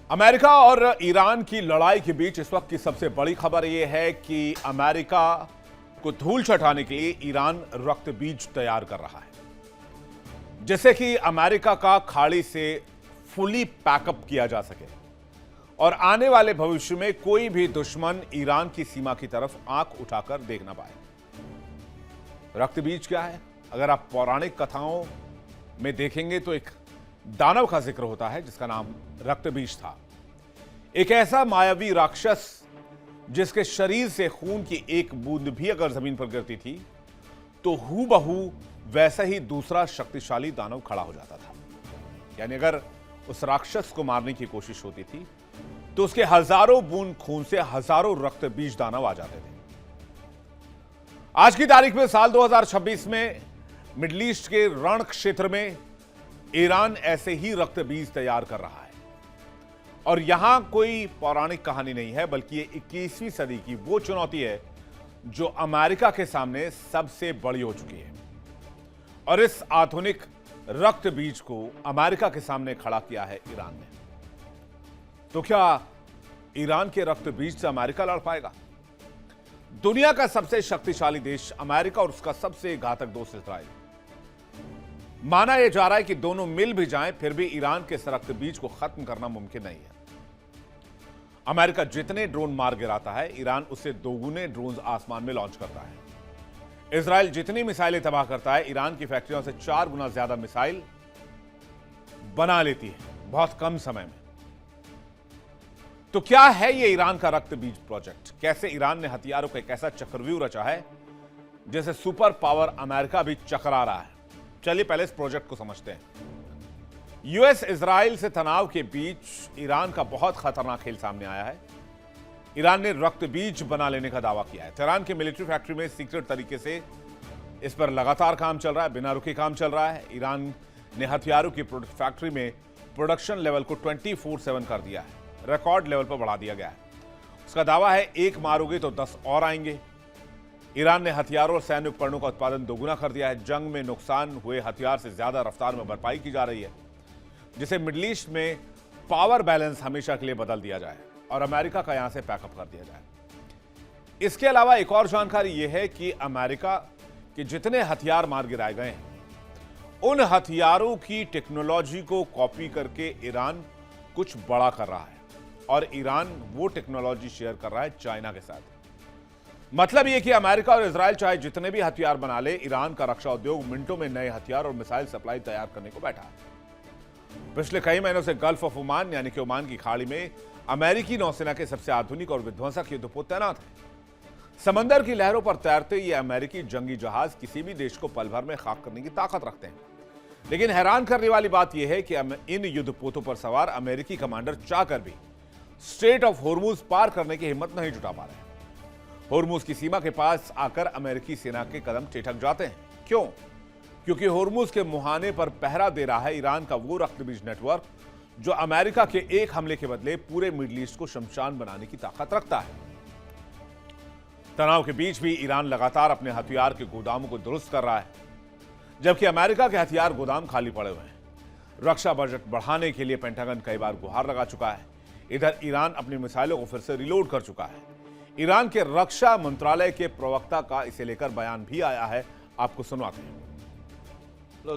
America और Iran की लड़ाई के बीच इस वक्त की सबसे बड़ी खबर यह है कि अमेरिका को धूल चटाने के लिए ईरान रक्त बीज तैयार कर रहा है, जिससे कि अमेरिका का खाड़ी से फुली पैकअप किया जा सके और आने वाले भविष्य में कोई भी दुश्मन ईरान की सीमा की तरफ आंख उठाकर देख ना पाए। रक्त बीज क्या है? अगर आप पौराणिक कथाओं में देखेंगे तो एक दानव का जिक्र होता है जिसका नाम रक्त बीज था। एक ऐसा मायावी राक्षस जिसके शरीर से खून की एक बूंद भी अगर जमीन पर गिरती थी तो हूबहू वैसा ही दूसरा शक्तिशाली दानव खड़ा हो जाता था। यानी अगर उस राक्षस को मारने की कोशिश होती थी तो उसके हजारों बूंद खून से हजारों रक्त बीज दानव आ जाते थे। आज की तारीख में साल 2026 में मिडिल ईस्ट के रण क्षेत्र में ईरान ऐसे ही रक्त बीज तैयार कर रहा है और यहां कोई पौराणिक कहानी नहीं है, बल्कि ये 21वीं सदी की वो चुनौती है जो अमेरिका के सामने सबसे बड़ी हो चुकी है। और इस आधुनिक रक्त बीज को अमेरिका के सामने खड़ा किया है ईरान ने। तो क्या ईरान के रक्त बीज से अमेरिका लड़ पाएगा? दुनिया का सबसे शक्तिशाली देश अमेरिका और उसका सबसे घातक दोस्त इजराइल। माना यह जा रहा है कि दोनों मिल भी जाएं फिर भी ईरान के इस रक्त बीज को खत्म करना मुमकिन नहीं है। अमेरिका जितने ड्रोन मार गिराता है, ईरान उससे दोगुने ड्रोन आसमान में लॉन्च करता है। इजराइल जितनी मिसाइलें तबाह करता है, ईरान की फैक्ट्रियों से 4 गुना ज्यादा मिसाइल बना लेती है बहुत कम समय में। तो क्या है यह ईरान का रक्त बीज प्रोजेक्ट? कैसे ईरान ने हथियारों का एक ऐसा चक्रव्यूह रचा है जैसे सुपर पावर अमेरिका भी चकरा रहा है? चलिए पहले इस प्रोजेक्ट को समझते हैं। यूएस इजराइल से तनाव के बीच ईरान का बहुत खतरनाक खेल सामने आया है। ईरान ने रक्त बीज बना लेने का दावा किया है। तेहरान की मिलिट्री फैक्ट्री में सीक्रेट तरीके से इस पर लगातार काम चल रहा है, बिना रुके काम चल रहा है। ईरान ने हथियारों की फैक्ट्री में प्रोडक्शन लेवल को 24/7 कर दिया है, रिकॉर्ड लेवल पर बढ़ा दिया गया है। उसका दावा है एक मारोगे तो 10 और आएंगे। ईरान ने हथियारों और सैन्य उपकरणों का उत्पादन दोगुना कर दिया है। जंग में नुकसान हुए हथियार से ज्यादा रफ्तार में भरपाई की जा रही है, जिसे मिडिल ईस्ट में पावर बैलेंस हमेशा के लिए बदल दिया जाए और अमेरिका का यहां से पैकअप कर दिया जाए। इसके अलावा एक और जानकारी यह है कि अमेरिका के जितने हथियार मार गिराए गए हैं, उन हथियारों की टेक्नोलॉजी को कॉपी करके ईरान कुछ बड़ा कर रहा है और ईरान वो टेक्नोलॉजी शेयर कर रहा है चाइना के साथ। मतलब यह कि अमेरिका और इजराइल चाहे जितने भी हथियार बना ले, ईरान का रक्षा उद्योग मिनटों में नए हथियार और मिसाइल सप्लाई तैयार करने को बैठा है। पिछले कई महीनों से गल्फ ऑफ ओमान यानी कि ओमान की खाड़ी में अमेरिकी नौसेना के सबसे आधुनिक और विध्वंसक युद्धपोत तैनात है। समंदर की लहरों पर तैरते ये अमेरिकी जंगी जहाज किसी भी देश को पल भर में खाक करने की ताकत रखते हैं। लेकिन हैरान करने वाली बात यह है कि इन युद्धपोतों पर सवार अमेरिकी कमांडर चाहकर भी स्ट्रेट ऑफ होर्मुज पार करने की हिम्मत नहीं जुटा पा रहे। होर्मुज की सीमा के पास आकर अमेरिकी सेना के कदम ठिठक जाते हैं। क्यों? क्योंकि होर्मुज के मुहाने पर पहरा दे रहा है ईरान का वो रक्त बीज नेटवर्क जो अमेरिका के एक हमले के बदले पूरे मिडिल ईस्ट को शमशान बनाने की ताकत रखता है। तनाव के बीच भी ईरान लगातार अपने हथियार के गोदामों को दुरुस्त कर रहा है, जबकि अमेरिका के हथियार गोदाम खाली पड़े हुए हैं। रक्षा बजट बढ़ाने के लिए पेंटागन कई बार गुहार लगा चुका है। इधर ईरान अपनी मिसाइलों को फिर से रिलोड कर चुका है। ईरान के रक्षा मंत्रालय के प्रवक्ता का इसे लेकर बयान भी आया है, आपको सुनवाते हैं।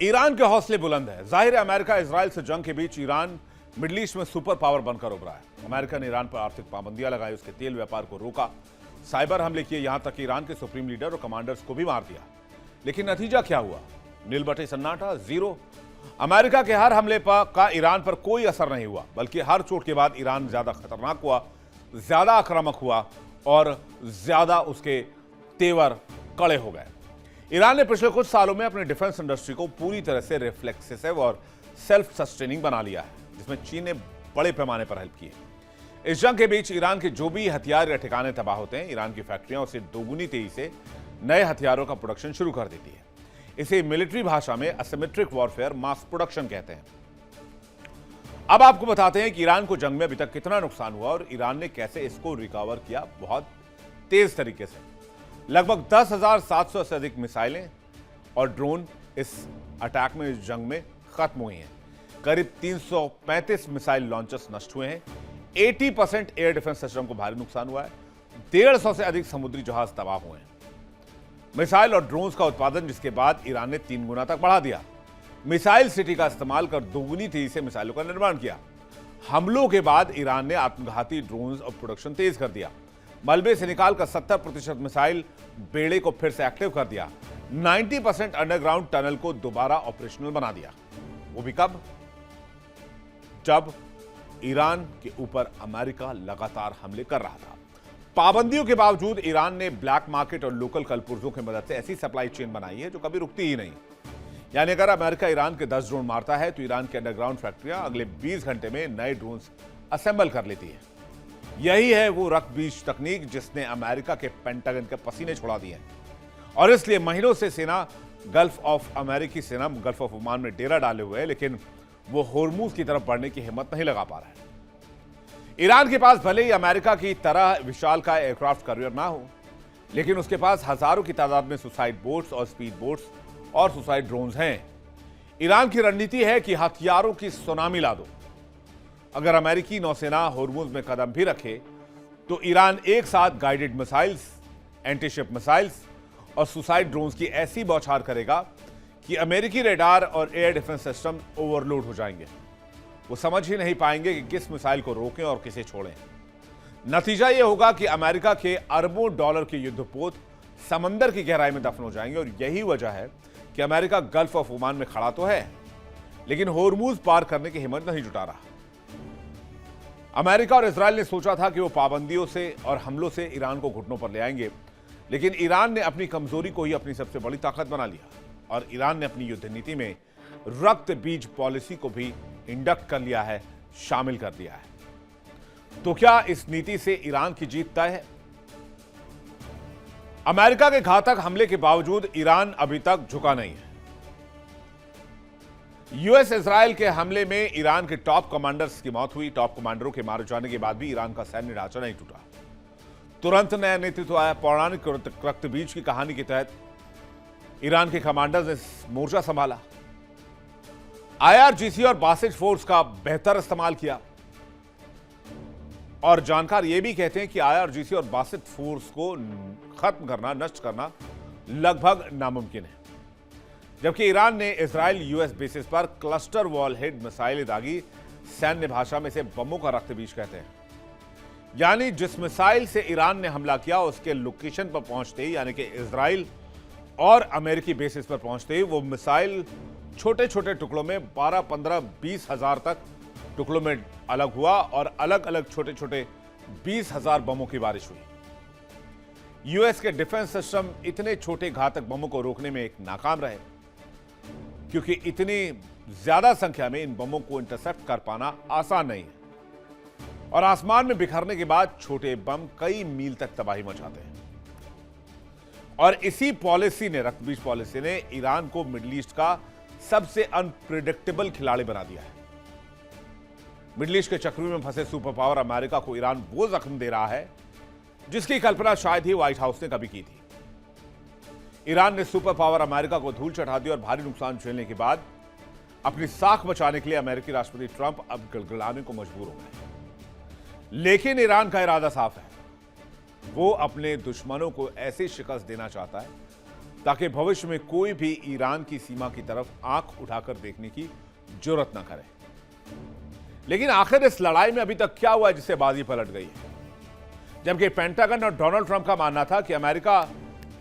ईरान के हौसले बुलंद है। जाहिर है अमेरिका इजराइल से जंग के बीच ईरान मिडिल ईस्ट में सुपर पावर बनकर उभरा है। अमेरिका ने ईरान पर आर्थिक पाबंदियां लगाई, उसके तेल व्यापार को रोका, साइबर हमले किए, यहां तक ईरान के सुप्रीम लीडर और कमांडर्स को भी मार दिया। लेकिन नतीजा क्या हुआ? नील बटे सन्नाटा, जीरो। अमेरिका के हर हमले का ईरान पर कोई असर नहीं हुआ, बल्कि हर चोट के बाद ईरान ज्यादा खतरनाक हुआ, ज्यादा आक्रामक हुआ और ज्यादा उसके तेवर कड़े हो गए। ईरान ने पिछले कुछ सालों में अपने डिफेंस इंडस्ट्री को पूरी तरह से रिफ्लेक्सिव और सेल्फ सस्टेनिंग बना लिया है, जिसमें चीन ने बड़े पैमाने पर हेल्प की है। इस जंग के बीच ईरान के जो भी हथियार या ठिकाने तबाह होते हैं, ईरान की फैक्ट्रियां उसे दोगुनी तेजी से नए हथियारों का प्रोडक्शन शुरू कर देती है। इसे मिलिट्री भाषा में असिमेट्रिक वॉरफेयर मास प्रोडक्शन कहते हैं। अब आपको बताते हैं कि ईरान को जंग में अभी तक कितना नुकसान हुआ और ईरान ने कैसे इसको रिकवर किया, बहुत तेज तरीके से। लगभग 10,700 से अधिक मिसाइलें और ड्रोन इस अटैक में, इस जंग में खत्म हुई हैं। करीब 335 मिसाइल लॉन्चर्स नष्ट हुए हैं। 80% एयर डिफेंस सिस्टम को भारी नुकसान हुआ है। 150 से अधिक समुद्री जहाज तबाह हुए हैं। मिसाइल और ड्रोन्स का उत्पादन जिसके बाद ईरान ने 3 गुना तक बढ़ा दिया। मिसाइल सिटी का इस्तेमाल कर दोगुनी तेजी से मिसाइलों का निर्माण किया। हमलों के बाद ईरान ने आत्मघाती ड्रोन्स और प्रोडक्शन तेज कर दिया। मलबे से निकालकर 70% मिसाइल बेड़े को फिर से एक्टिव कर दिया। 90% अंडरग्राउंड टनल को दोबारा ऑपरेशनल बना दिया। वो भी कब? जब ईरान के ऊपर अमेरिका लगातार हमले कर रहा था। पाबंदियों के बावजूद ईरान ने ब्लैक मार्केट और लोकल कलपुर्जों की मदद से ऐसी सप्लाई चेन बनाई है जो कभी रुकती ही नहीं। यानी अगर अमेरिका ईरान के 10 ड्रोन मारता है तो ईरान की अंडरग्राउंड फैक्ट्रियां अगले 20 घंटे में नए ड्रोन असेंबल कर लेती है। यही है वो रक्त बीज तकनीक जिसने अमेरिका के पेंटागन के पसीने छुड़ा दिए हैं। और इसलिए महीनों से सेना अमेरिकी सेना गल्फ ऑफ ओमान में डेरा डाले हुए है, लेकिन वो होर्मुज की तरफ बढ़ने की हिम्मत नहीं लगा पा रहा है। ईरान के पास भले ही अमेरिका की तरह विशाल का एयरक्राफ्ट कैरियर ना हो, लेकिन उसके पास हजारों की तादाद में सुसाइड बोट्स और स्पीड बोट्स और सुसाइड ड्रोन्स हैं। ईरान की रणनीति है कि हथियारों की सुनामी ला दो। अगर अमेरिकी नौसेना होर्मुज में कदम भी रखे तो ईरान एक साथ गाइडेड मिसाइल्स, एंटीशिप मिसाइल्स और सुसाइड ड्रोन्स की ऐसी बौछार करेगा कि अमेरिकी रेडार और एयर डिफेंस सिस्टम ओवरलोड हो जाएंगे। वो समझ ही नहीं पाएंगे कि किस मिसाइल को रोकें और किसे छोड़ें। नतीजा यह होगा कि अमेरिका के अरबों डॉलर के युद्धपोत समंदर की गहराई में दफन हो जाएंगे। और यही वजह है कि अमेरिका गल्फ ऑफ ओमान में खड़ा तो है, लेकिन होर्मुज पार करने की हिम्मत नहीं जुटा रहा। अमेरिका और इजराइल ने सोचा था कि वो पाबंदियों से और हमलों से ईरान को घुटनों पर ले आएंगे, लेकिन ईरान ने अपनी कमजोरी को ही अपनी सबसे बड़ी ताकत बना लिया और ईरान ने अपनी युद्ध नीति में रक्त बीज पॉलिसी को भी इंडक्ट कर लिया है, शामिल कर दिया है। तो क्या इस नीति से ईरान की जीत तय है? अमेरिका के घातक हमले के बावजूद ईरान अभी तक झुका नहीं है। यूएस इजराइल के हमले में ईरान के टॉप कमांडर्स की मौत हुई। टॉप कमांडरों के मारे जाने के बाद भी ईरान का सैन्य ढांचा नहीं टूटा। तुरंत नया नेतृत्व आया। पौराणिक रक्त बीज की कहानी के तहत ईरान के कमांडर्स ने मोर्चा संभाला। आईआरजीसी और बासित फोर्स का बेहतर इस्तेमाल किया। और जानकार यह भी कहते हैं कि आईआरजीसी और बासित फोर्स को खत्म करना, नष्ट करना लगभग नामुमकिन है। जबकि ईरान ने इजराइल यूएस बेसिस पर क्लस्टर वॉल हेड मिसाइलें दागी। सैन्य भाषा में इसे बमों का रक्त बीज कहते हैं। यानी जिस मिसाइल से ईरान ने हमला किया उसके लोकेशन पर पहुंचते ही, यानी कि इजराइल और अमेरिकी बेसिस पर पहुंचते ही, वो मिसाइल छोटे छोटे टुकड़ों में 12, 15, 20 हजार तक टुकड़ों में अलग हुआ और अलग अलग छोटे छोटे 20,000 बमों की बारिश हुई। यूएस के डिफेंस सिस्टम इतने छोटे घातक बमों को रोकने में एक नाकाम रहे, क्योंकि इतनी ज्यादा संख्या में इन बमों को इंटरसेप्ट कर पाना आसान नहीं है। और आसमान में बिखरने के बाद छोटे बम कई मील तक तबाही मचाते हैं। और इसी पॉलिसी ने, रक्तबीज पॉलिसी ने, ईरान को मिडिल ईस्ट का सबसे अनप्रिडिक्टेबल खिलाड़ी बना दिया है। मिडिल ईस्ट के चक्रव्यूह में फंसे सुपर पावर अमेरिका को ईरान वो जख्म दे रहा है जिसकी कल्पना शायद ही व्हाइट हाउस ने कभी की थी। ईरान ने सुपर पावर अमेरिका को धूल चढ़ा दी और भारी नुकसान झेलने के बाद अपनी साख बचाने के लिए अमेरिकी राष्ट्रपति ट्रंप अब गिड़गिड़ाने को मजबूर हो गए। लेकिन ईरान का इरादा साफ है। वो अपने दुश्मनों को ऐसी शिकस्त देना चाहता है ताकि भविष्य में कोई भी ईरान की सीमा की तरफ आंख उठाकर देखने की जरूरत ना करे। लेकिन आखिर इस लड़ाई में अभी तक क्या हुआ जिससे बाजी पलट गई है? जबकि पेंटागन और डोनाल्ड ट्रंप का मानना था कि अमेरिका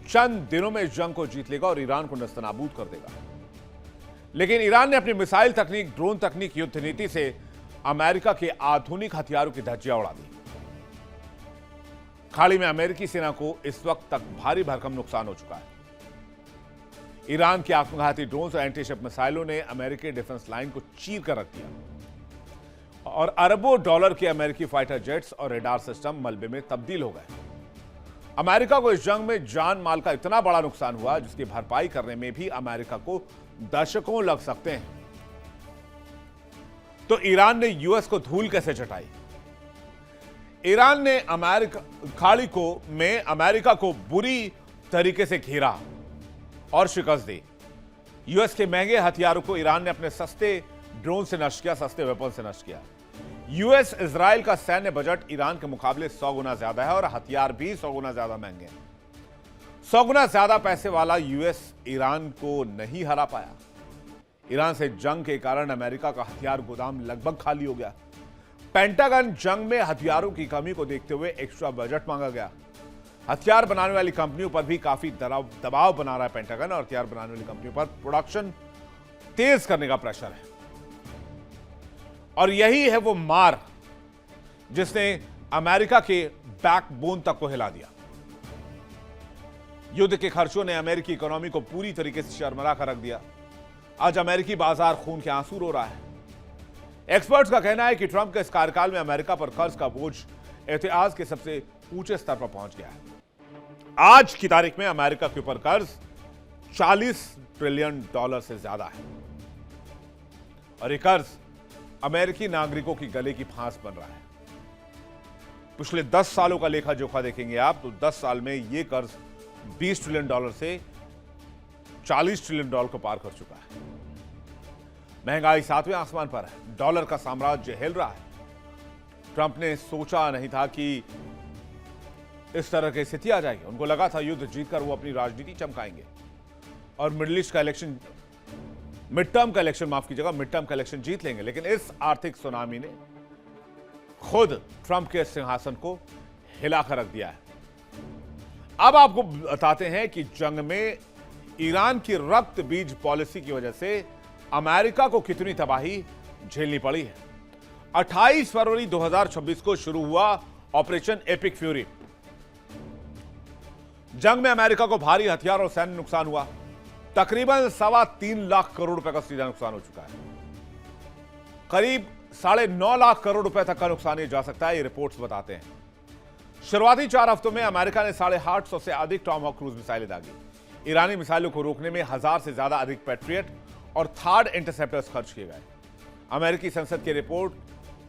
चंद दिनों में इस जंग को जीत लेगा और ईरान को नस्तनाबूद कर देगा। लेकिन ईरान ने अपनी मिसाइल तकनीक, ड्रोन तकनीक, युद्ध नीति से अमेरिका के आधुनिक हथियारों की धज्जियां उड़ा दी। खाड़ी में अमेरिकी सेना को इस वक्त तक भारी भरकम नुकसान हो चुका है। ईरान के आत्मघाती ड्रोन और एंटीशिप मिसाइलों ने अमेरिकी डिफेंस लाइन को चीर कर रख दिया और अरबों डॉलर के अमेरिकी फाइटर जेट्स और रेडार सिस्टम मलबे में तब्दील हो गए। अमेरिका को इस जंग में जान माल का इतना बड़ा नुकसान हुआ जिसकी भरपाई करने में भी अमेरिका को दशकों लग सकते हैं। तो ईरान ने यूएस को धूल कैसे चटाई? ईरान ने खाड़ी में अमेरिका को बुरी तरीके से घेरा और शिकस्त दी। यूएस के महंगे हथियारों को ईरान ने अपने सस्ते ड्रोन से नष्ट किया, सस्ते वेपन से नष्ट किया। यूएस इजराइल का सैन्य बजट ईरान के मुकाबले 100 गुना ज्यादा है और हथियार भी 100 गुना ज्यादा महंगे हैं। 100 गुना ज्यादा पैसे वाला यूएस ईरान को नहीं हरा पाया। ईरान से जंग के कारण अमेरिका का हथियार गोदाम लगभग खाली हो गया। पेंटागन जंग में हथियारों की कमी को देखते हुए एक्स्ट्रा बजट मांगा गया। हथियार बनाने वाली कंपनियों पर भी काफी दबाव बना रहा है पेंटागन, और हथियार बनाने वाली कंपनियों पर प्रोडक्शन तेज करने का प्रेशर है। और यही है वो मार जिसने अमेरिका के बैकबोन तक को हिला दिया। युद्ध के खर्चों ने अमेरिकी इकोनॉमी को पूरी तरीके से शर्मरा कर रख दिया। आज अमेरिकी बाजार खून के आंसू रो रहा है। एक्सपर्ट्स का कहना है कि ट्रंप के इस कार्यकाल में अमेरिका पर कर्ज का बोझ इतिहास के सबसे ऊंचे स्तर पर पहुंच गया है। आज की तारीख में अमेरिका के ऊपर कर्ज $40 ट्रिलियन से ज्यादा है और यह कर्ज अमेरिकी नागरिकों की गले की फांस बन रहा है। पिछले 10 सालों का लेखा जोखा देखेंगे आप तो 10 साल में यह कर्ज $20 ट्रिलियन से $40 ट्रिलियन को पार कर चुका है। महंगाई 7वें आसमान पर है। डॉलर का साम्राज्य हिल रहा है। ट्रंप ने सोचा नहीं था कि इस तरह की स्थिति आ जाएगी। उनको लगा था युद्ध जीतकर वो अपनी राजनीति चमकाएंगे और मिड टर्म का इलेक्शन जीत लेंगे। लेकिन इस आर्थिक सुनामी ने खुद ट्रंप के सिंहासन को हिलाकर रख दिया है। अब आपको बताते हैं कि जंग में ईरान की रक्त बीज पॉलिसी की वजह से अमेरिका को कितनी तबाही झेलनी पड़ी है। 28 फरवरी 2026 को शुरू हुआ ऑपरेशन एपिक फ्यूरी। जंग में अमेरिका को भारी हथियार और सैन्य नुकसान हुआ। तकरीबन 3.25 लाख करोड़ रुपए का सीधा नुकसान हो चुका है। करीब 9.5 लाख करोड़ रुपए तक का नुकसान ये जा सकता है, ये रिपोर्ट्स बताते हैं। शुरुआती 4 हफ्तों में अमेरिका ने 850 से अधिक टॉमहॉक क्रूज मिसाइलें दागी। ईरानी मिसाइलों को रोकने में 1000 से ज्यादा अधिक पैट्रियट और थार्ड इंटरसेप्टर्स खर्च किए गए। अमेरिकी संसद की रिपोर्ट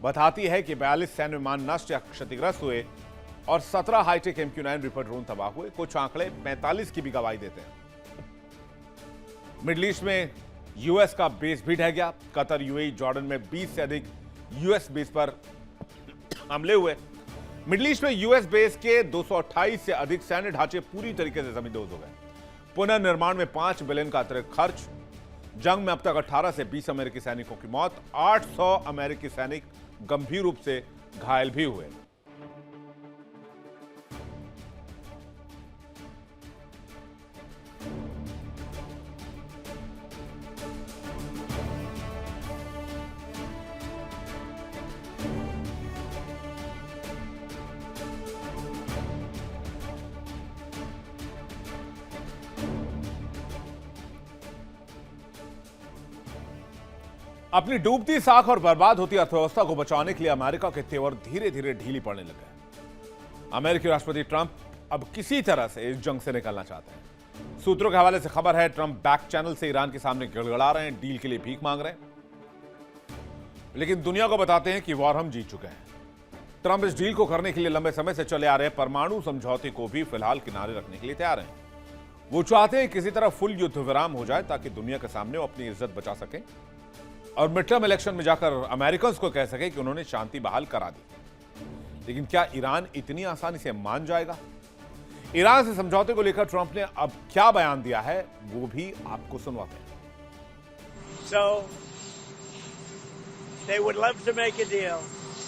बताती है कि 42 सैन्य विमान नष्ट या क्षतिग्रस्त हुए और 17 हाईटेक MQ-9 रिपर ड्रोन तबाह हुए। कुछ आंकड़े 45 की भी गवाही देते हैं। मिडिल ईस्ट में यूएस का बेस भी ढह गया। कतर, यूएई, जॉर्डन में 20 से अधिक यूएस बेस पर हमले हुए। मिडिल ईस्ट में यूएस बेस के 228 से अधिक सैन्य ढांचे पूरी तरीके से जमींदोज हो गए। पुनर्निर्माण में $5 बिलियन का अतिरिक्त खर्च। जंग में अब तक 18 से 20 अमेरिकी सैनिकों की मौत। 800 अमेरिकी सैनिक गंभीर रूप से घायल भी हुए। अपनी डूबती साख और बर्बाद होती अर्थव्यवस्था को बचाने के लिए अमेरिका के तेवर धीरे धीरे ढीली पड़ने लगे। अमेरिकी राष्ट्रपति ट्रंप अब किसी तरह से इस जंग से निकलना चाहते हैं। सूत्रों के हवाले से खबर है ट्रंप बैक चैनल से ईरान के सामने गिड़गिड़ा रहे हैं, डील के लिए भीख मांग रहे हैं। लेकिन दुनिया को बताते हैं कि वॉर हम जीत चुके हैं। ट्रंप इस डील को करने के लिए लंबे समय से चले आ रहे परमाणु समझौते को भी फिलहाल किनारे रखने के लिए तैयार हैं। वो चाहते हैं किसी तरह फुल युद्ध विराम हो जाए ताकि दुनिया के सामने वो अपनी इज्जत बचा सकें और मिड टर्म इलेक्शन में जाकर अमेरिकन को कह सके कि उन्होंने शांति बहाल करा दी। लेकिन क्या ईरान इतनी आसानी से मान जाएगा? ईरान से समझौते को लेकर ट्रंप ने अब क्या बयान दिया है वो भी आपको सुनवाते हैं। So they would love to make a deal,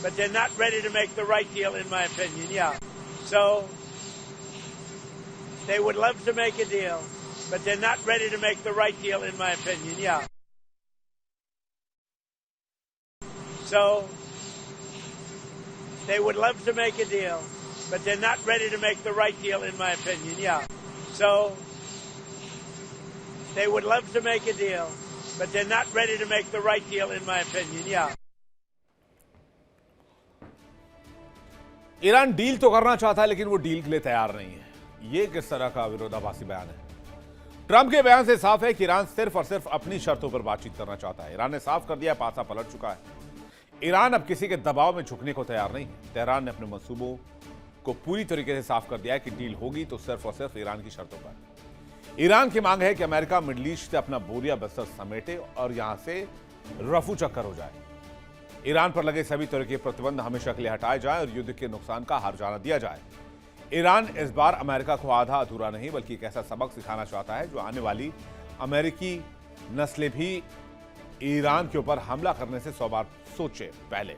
but they're not ready to make the right deal in my opinion. Yeah. So they would love to make a deal, but they're not ready to make the right deal in my opinion. Yeah. So they would love to make a deal, but they're not ready to make the right deal, in my opinion. Yeah. So they would love to make a deal, but they're not ready to make the right deal, in my opinion. Yeah. Iran deal तो करना चाहता है, लेकिन वो deal के लिए तैयार नहीं है। ये किस तरह का विरोधाभासी बयान है? ट्रंप के बयान से साफ है कि ईरान सिर्फ और सिर्फ अपनी शर्तों पर बातचीत करना चाहता है। ईरान ने साफ कर दिया, पासा पलट चुका है। ईरान अब किसी के दबाव में झुकने को तैयार नहीं है। तेहरान ने अपने मंसूबों को पूरी तरीके से साफ कर दिया है कि डील होगी तो सिर्फ और सिर्फ ईरान की शर्तों पर। ईरान की मांग है कि अमेरिका मिडल ईस्ट से अपना बोरिया बिस्तर समेटे और यहां से रफू चक्कर हो जाए। ईरान पर लगे सभी तरह के प्रतिबंध हमेशा के लिए हटाए जाएं और युद्ध के नुकसान का हर्जाना दिया जाए। ईरान इस बार अमेरिका को आधा अधूरा नहीं बल्कि एक ऐसा सबक सिखाना चाहता है जो आने वाली अमेरिकी नस्लें भी ईरान के ऊपर हमला करने से 100 बार सोचे पहले।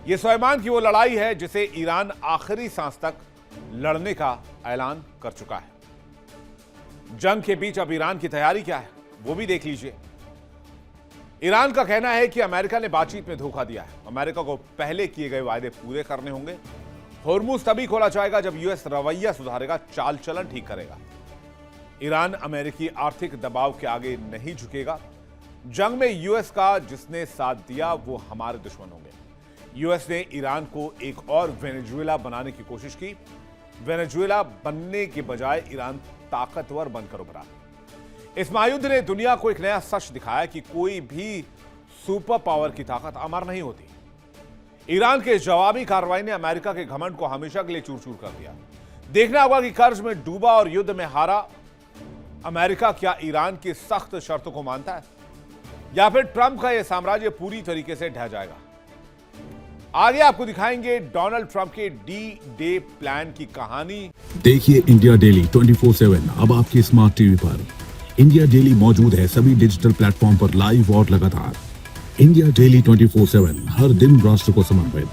यह स्वाभिमान की वो लड़ाई है जिसे ईरान आखिरी सांस तक लड़ने का ऐलान कर चुका है। जंग के बीच अब ईरान की तैयारी क्या है वो भी देख लीजिए। ईरान का कहना है कि अमेरिका ने बातचीत में धोखा दिया है। अमेरिका को पहले किए गए वायदे पूरे करने होंगे। होर्मुज तभी खोला जाएगा जब यूएस रवैया सुधारेगा, चाल चलन ठीक करेगा। ईरान अमेरिकी आर्थिक दबाव के आगे नहीं झुकेगा। जंग में यूएस का जिसने साथ दिया वो हमारे दुश्मन होंगे। यूएस ने ईरान को एक और वेनेजुएला बनाने की कोशिश की। वेनेजुएला बनने के बजाय ईरान ताकतवर बनकर उभरा। इस महायुद्ध ने दुनिया को एक नया सच दिखाया कि कोई भी सुपर पावर की ताकत अमर नहीं होती। ईरान के जवाबी कार्रवाई ने अमेरिका के घमंड को हमेशा के लिए चूर चूर कर दिया। देखना होगा कि कर्ज में डूबा और युद्ध में हारा अमेरिका क्या ईरान की सख्त शर्तों को मानता है या फिर ट्रंप का यह साम्राज्य पूरी तरीके से ढह जाएगा। आगे आपको दिखाएंगे डोनाल्ड ट्रंप के डी-डे प्लान की कहानी। देखिए इंडिया डेली 24/7 अब आपके स्मार्ट टीवी पर। इंडिया डेली मौजूद है सभी डिजिटल प्लेटफॉर्म पर लाइव और लगातार। इंडिया डेली 24/7 हर दिन राष्ट्र को समर्पित।